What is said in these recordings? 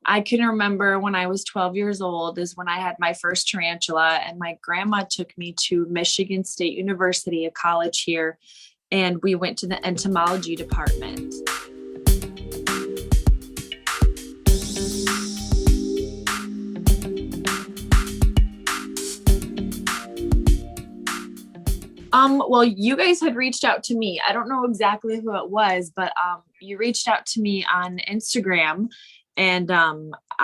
I can remember when I was 12 years old is when I had my first tarantula, and my grandma took me to Michigan State University, a college here, and we went to the entomology department. Well, you guys had reached out to me. I don't know exactly who it was, but you reached out to me on Instagram, and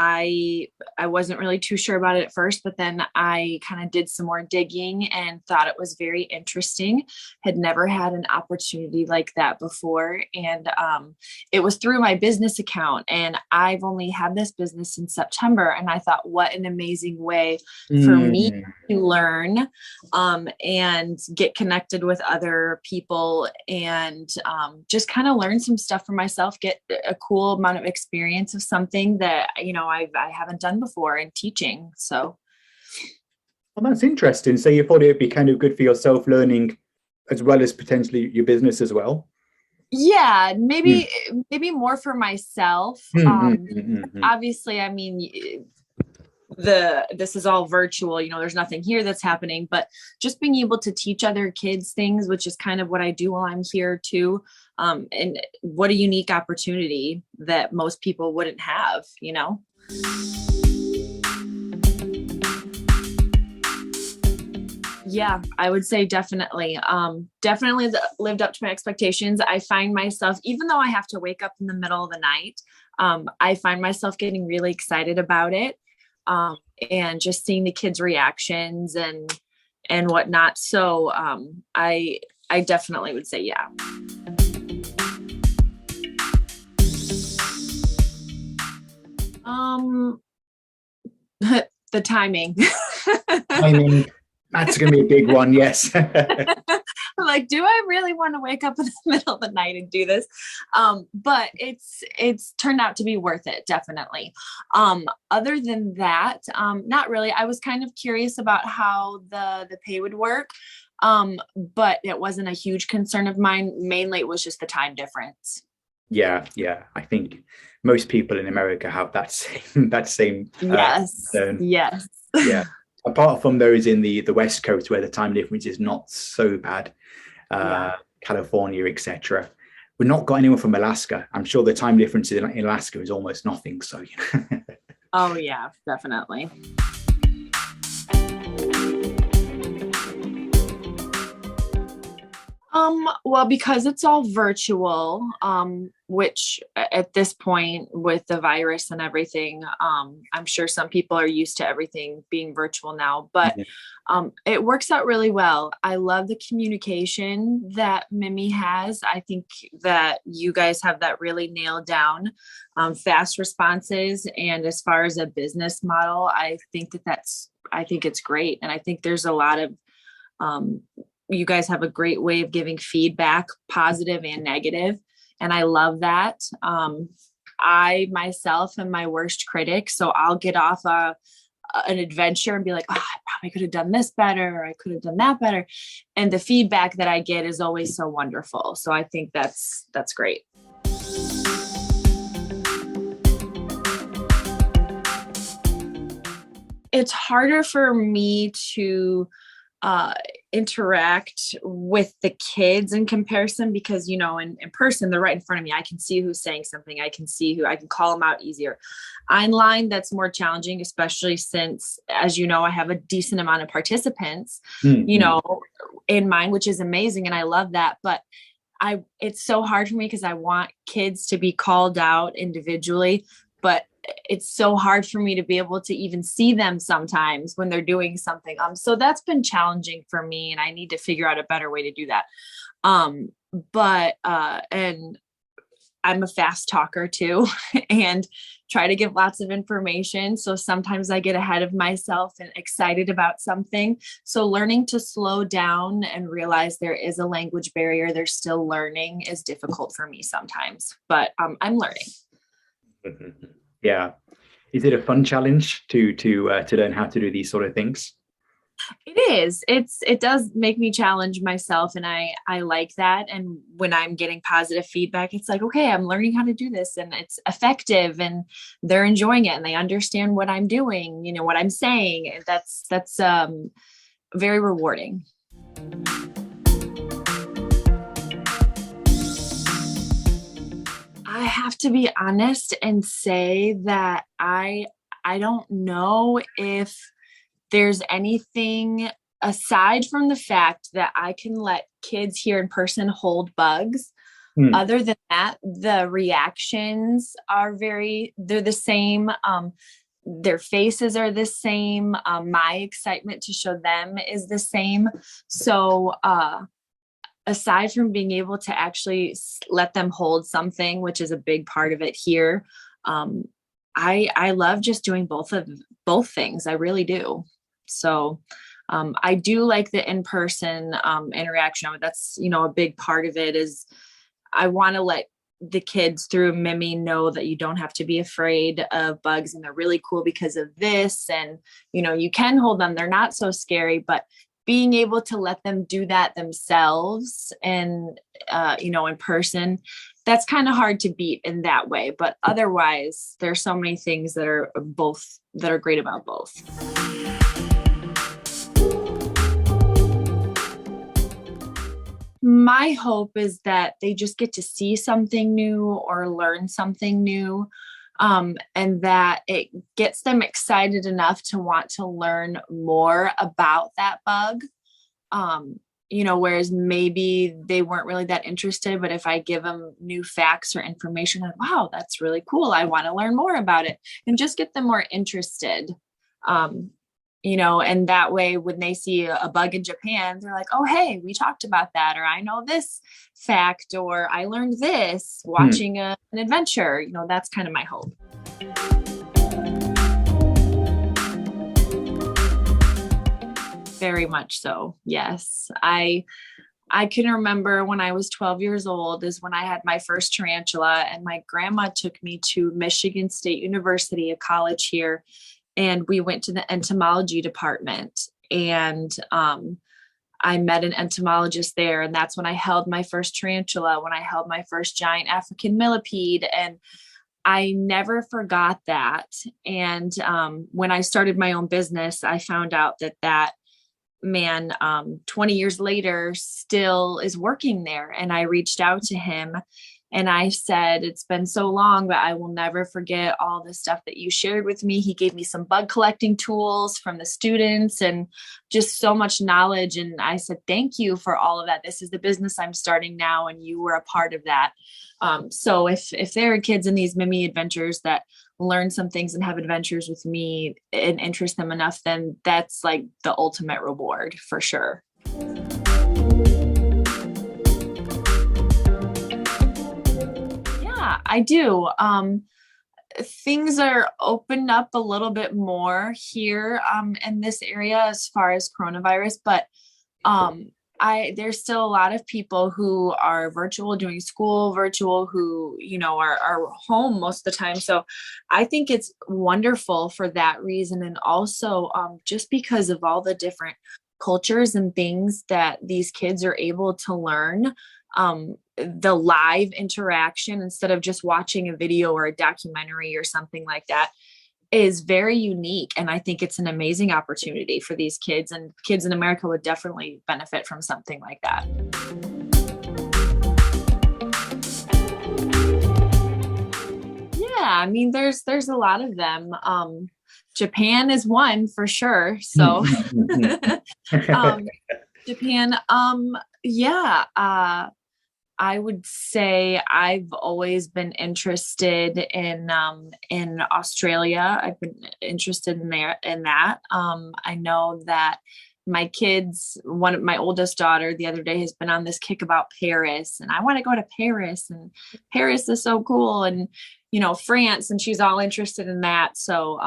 I wasn't really too sure about it at first, but then I kind of did some more digging and thought it was very interesting. Had never had an opportunity like that before, and it was through my business account, and I've only had this business since September, and I thought, what an amazing way for me Mm. to learn and get connected with other people, and just kind of learn some stuff for myself, get a cool amount of experience of something that, I haven't done before in teaching. So Well, that's interesting. So you thought it'd be kind of good for yourself learning as well as potentially your business as well. yeah, Mm. maybe more for myself. Mm, mm, mm, mm, mm. Obviously, I mean, this is all virtual, there's nothing here that's happening, but just being able to teach other kids things, which is kind of what I do while I'm here too. And what a unique opportunity that most people wouldn't have. Yeah, I would say definitely. Definitely lived up to my expectations. I find myself, even though I have to wake up in the middle of the night, I find myself getting really excited about it. And just seeing the kids' reactions and whatnot. So I definitely would say yeah. Um, the timing. I mean, that's going to be a big one. Yes. Like, do I really want to wake up in the middle of the night and do this? But it's turned out to be worth it, definitely. Other than that, not really. I was kind of curious about how the pay would work. But it wasn't a huge concern of mine. Mainly it was just the time difference. Yeah, yeah. I think most people in America have that same Yes. concern. Yes. Yeah. Apart from those in the West Coast where the time difference is not so bad, Yeah. California, etc. We've not got anyone from Alaska. I'm sure the time difference in Alaska is almost nothing. So, Oh yeah, definitely. Well, because it's all virtual, which at this point with the virus and everything, I'm sure some people are used to everything being virtual now, but it works out really well. I love the communication that Mimmy has. I think that you guys have that really nailed down, fast responses. And as far as a business model, I think it's great. And I think there's a lot of, you guys have a great way of giving feedback, positive and negative, and I love that. I myself am my worst critic, so I'll get off an adventure and be like, oh, I probably could have done this better, or I could have done that better, and the feedback that I get is always so wonderful. So I think that's great. It's harder for me to interact with the kids in comparison because, in person, they're right in front of me. I can see who's saying something. I can call them out easier. Online, that's more challenging, especially since, as you know, I have a decent amount of participants, in mine, which is amazing. And I love that. But it's so hard for me because I want kids to be called out individually, but it's so hard for me to be able to even see them sometimes when they're doing something. So that's been challenging for me, and I need to figure out a better way to do that. And I'm a fast talker too, and try to give lots of information. So sometimes I get ahead of myself and excited about something. So learning to slow down and realize there is a language barrier, they're still learning, is difficult for me sometimes, but I'm learning. Yeah. Is it a fun challenge to learn how to do these sort of things? It is. It does make me challenge myself, and I like that. And when I'm getting positive feedback, it's like, okay, I'm learning how to do this and it's effective and they're enjoying it and they understand what I'm doing, what I'm saying. That's very rewarding. I have to be honest and say that I don't know if there's anything aside from the fact that I can let kids here in person hold bugs. Hmm. Other than that, the reactions they're the same. Their faces are the same. My excitement to show them is the same. So, aside from being able to actually let them hold something, which is a big part of it here, um, I love just doing both things. I really do. So I do like the in-person interaction. That's, a big part of it is I want to let the kids through Mimmy know that you don't have to be afraid of bugs and they're really cool because of this. And, you can hold them. They're not so scary, but being able to let them do that themselves and, in person, that's kind of hard to beat in that way. But otherwise, there's so many things that are great about both. My hope is that they just get to see something new or learn something new, and that it gets them excited enough to want to learn more about that bug. Whereas maybe they weren't really that interested, but if I give them new facts or information, like, wow, that's really cool, I want to learn more about it, and just get them more interested. Um, and that way when they see a bug in Japan, they're like, oh, hey, we talked about that, or I know this fact, or I learned this watching an adventure. That's kind of my hope. Very much so. Yes. I can remember when I was 12 years old is when I had my first tarantula, and my grandma took me to Michigan State University, a college here, and we went to the entomology department, and I met an entomologist there, and that's when I held my first tarantula, when I held my first giant African millipede, and I never forgot that. And when I started my own business, I found out that man 20 years later still is working there, and I reached out to him and I said, it's been so long, but I will never forget all the stuff that you shared with me. He gave me some bug collecting tools from the students and just so much knowledge. And I said, thank you for all of that. This is the business I'm starting now, and you were a part of that. So if there are kids in these Mimmy adventures that learn some things and have adventures with me and interest them enough, then that's like the ultimate reward for sure. Yeah, I do. Things are opened up a little bit more here in this area as far as coronavirus, but there's still a lot of people who are virtual, doing school virtual, who, are home most of the time. So I think it's wonderful for that reason. And also just because of all the different cultures and things that these kids are able to learn, the live interaction instead of just watching a video or a documentary or something like that is very unique. And I think it's an amazing opportunity for these kids, and kids in America would definitely benefit from something like that. Yeah, I mean, there's a lot of them. Japan is one for sure. So Japan, yeah, I would say I've always been interested in Australia. I've been interested in that. I know that my my oldest daughter the other day has been on this kick about Paris, and I want to go to Paris, and Paris is so cool, and France, and she's all interested in that. So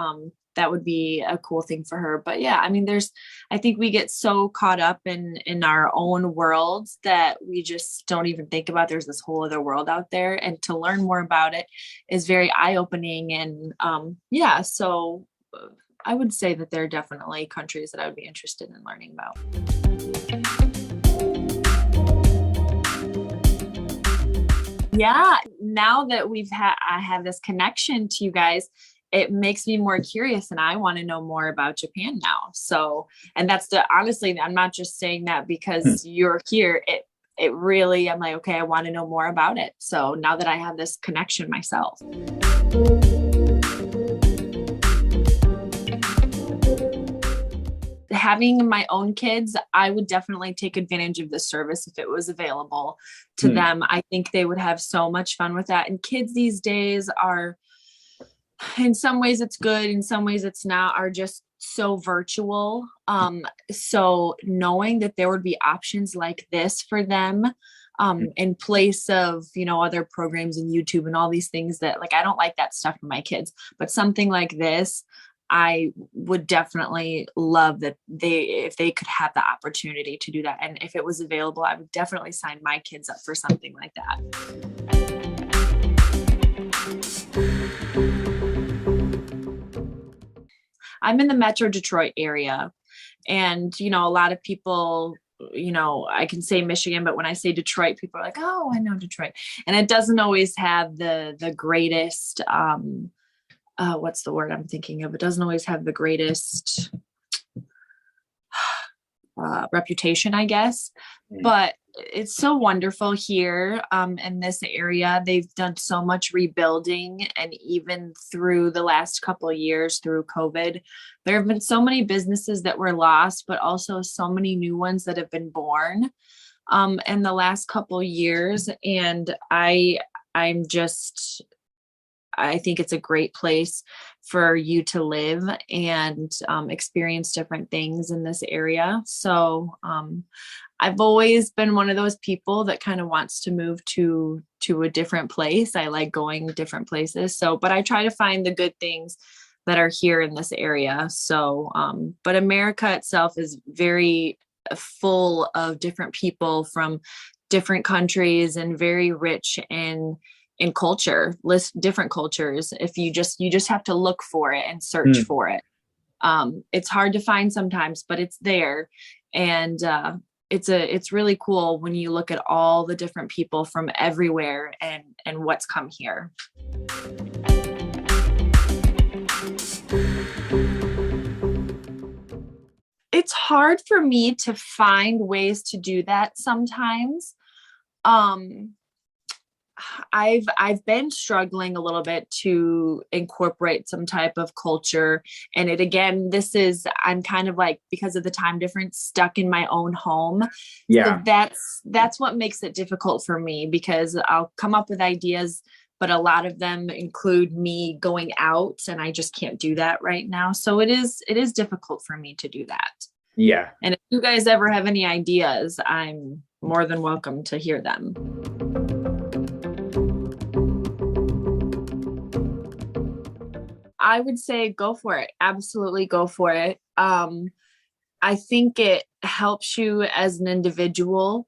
that would be a cool thing for her. But yeah, I mean, I think we get so caught up in our own worlds that we just don't even think about there's this whole other world out there, and to learn more about it is very eye-opening. And yeah, so I would say that there are definitely countries that I would be interested in learning about. Yeah, now that I have this connection to you guys, it makes me more curious and I want to know more about Japan now. So, and honestly, I'm not just saying that because you're here. It really, I'm like, okay, I want to know more about it. So now that I have this connection myself. Having my own kids, I would definitely take advantage of this service if it was available to them. I think they would have so much fun with that. And kids these days are, in some ways it's good, in some ways it's not, are just so virtual. So knowing that there would be options like this for them, in place of, other programs and YouTube and all these things that, like, I don't like that stuff for my kids, but something like this, I would definitely love that if they could have the opportunity to do that. And if it was available, I would definitely sign my kids up for something like that. I'm in the Metro Detroit area, and, a lot of people, I can say Michigan, but when I say Detroit, people are like, oh, I know Detroit. And it doesn't always have the greatest, what's the word I'm thinking of? It doesn't always have the greatest reputation, I guess, but it's so wonderful here in this area. They've done so much rebuilding, and even through the last couple of years through COVID, there have been so many businesses that were lost, but also so many new ones that have been born in the last couple of years. And I think it's a great place for you to live and experience different things in this area. So I've always been one of those people that kind of wants to move to a different place. I like going different places. So, but I try to find the good things that are here in this area. So, but America itself is very full of different people from different countries and very rich in culture, different cultures. If you just have to look for it and search for it. It's hard to find sometimes, but it's there. And it's really cool when you look at all the different people from everywhere and what's come here. It's hard for me to find ways to do that sometimes. I've been struggling a little bit to incorporate some type of culture. And I'm kind of like, because of the time difference, stuck in my own home. Yeah. So that's what makes it difficult for me, because I'll come up with ideas, but a lot of them include me going out, and I just can't do that right now. So it is difficult for me to do that. Yeah. And if you guys ever have any ideas, I'm more than welcome to hear them. I would say go for it. Absolutely go for it. I think it helps you as an individual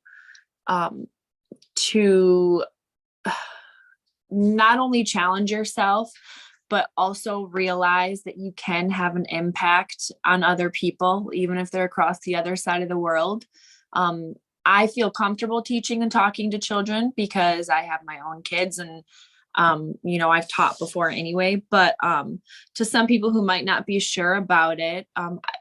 to not only challenge yourself, but also realize that you can have an impact on other people, even if they're across the other side of the world. I feel comfortable teaching and talking to children because I have my own kids, and I've taught before anyway, but to some people who might not be sure about it,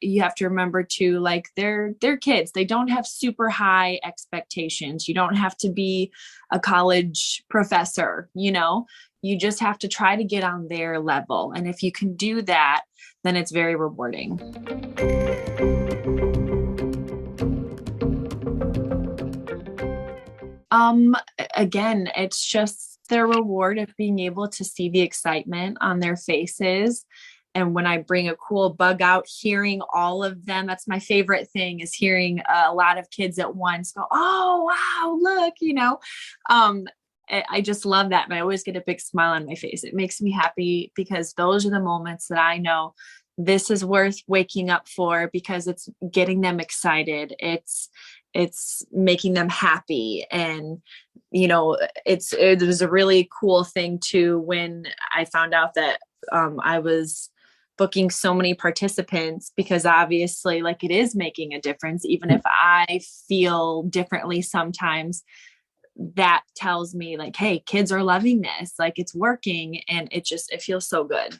you have to remember too, like they're kids. They don't have super high expectations. You don't have to be a college professor, you just have to try to get on their level. And if you can do that, then it's very rewarding. Again, it's just their reward of being able to see the excitement on their faces. And when I bring a cool bug out, hearing all of them, that's my favorite thing, is hearing a lot of kids at once go, oh, wow, look, I just love that. And I always get a big smile on my face. It makes me happy, because those are the moments that I know this is worth waking up for, because it's getting them excited. It's making them happy. And, it was a really cool thing too, when I found out that I was booking so many participants, because obviously like it is making a difference. Even if I feel differently sometimes, that tells me like, hey, kids are loving this, like it's working, and it feels so good.